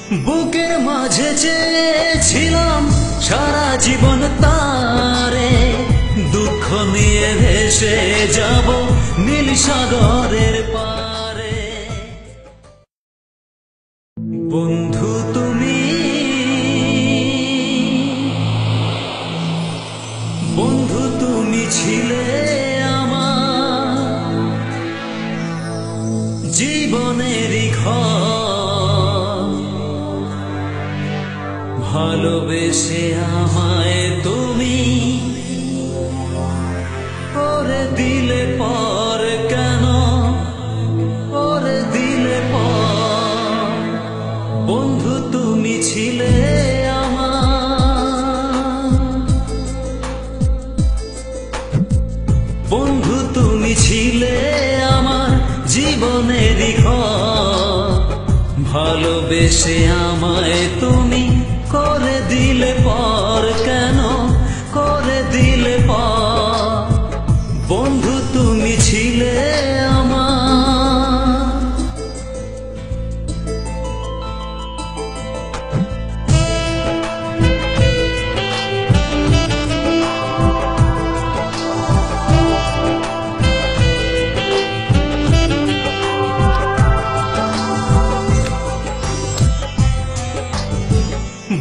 বুকের মাঝে চেয়েছিলাম সারা জীবন তারে, দুঃখ নিয়ে ভেসে যাব নীল সাগরের পারে। বন্ধু তুমি, বন্ধু তুমি ছিলে আমার জীবনেরই ঘর, ভালোবেসে আমায় তুমি করে দিলে পর, কেন করে দিলে পর। বন্ধু তুমি ছিলে আমার, বন্ধু তুমি ছিলে আমার জীবনেরই ঘর, ভালোবেসে আমায় তুমি করে দিলে পর, কেন করে দিলে পর। বন্ধু তুমি ছিলে আমার।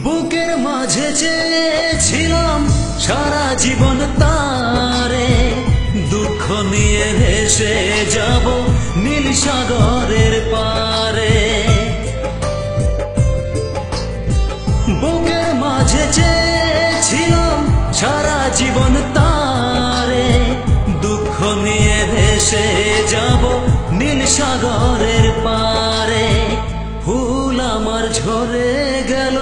বুকের মাঝে চেয়েছিলাম সারা জীবন তারে, দুঃখ নিয়ে ভেসে যাব নীল সাগরের পারে। বুকের মাঝে চেয়েছিলাম সারা জীবন তারে, দুঃখ নিয়ে ভেসে যাব নীল সাগরের পারে। ফুল আমার ঝরে গেল,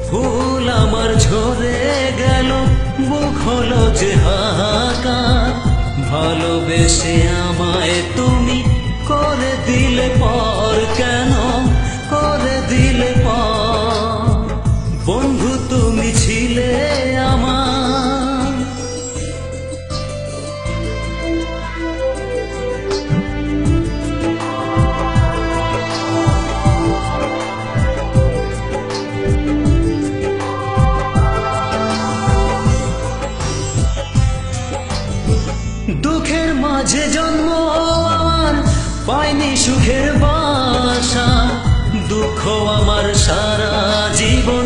ফুল আমার ঝরে গেল, বুক হলো যে হাহাকার, ভালোবেসে আমায় তুমি করে দিলে পর, কেন করে দিলে পর। বন্ধু তুমি ছিলে আমার। দুঃখের মাঝে জন্ম আমার, পাইনি সুখের বাসা, দুঃখ আমার সারা জীবন,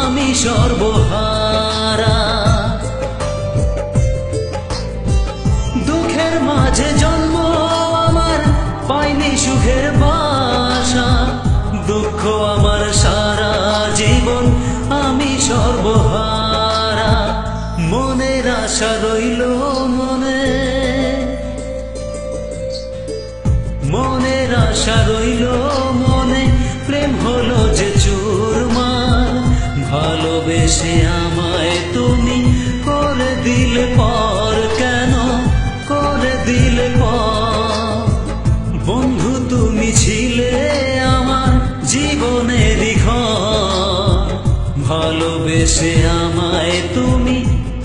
আমি সর্বহারা। দুঃখের মাঝে জন্ম আমার, পাইনি সুখের বাসা, দুঃখ আমার সারা জীবন, আমি সর্বহারা। মনের আশা রইল মনে, মনের আশা রইল মনে, প্রেম হলো যে চুরমার, ভালোবেসে আমায় তুমি করে দিলে পর, কেন করে দিলে পর। বন্ধু তুমি ছিলে আমার জীবনেরই ঘর, ভালোবেসে আমায় তুমি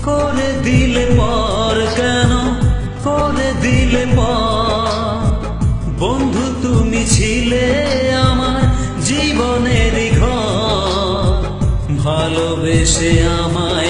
করে দিলে পর, কেন করে দিলে পর। বন্ধু তুমি ছিলে আমার জীবনেরই ঘর, ভালোবেসে আমায়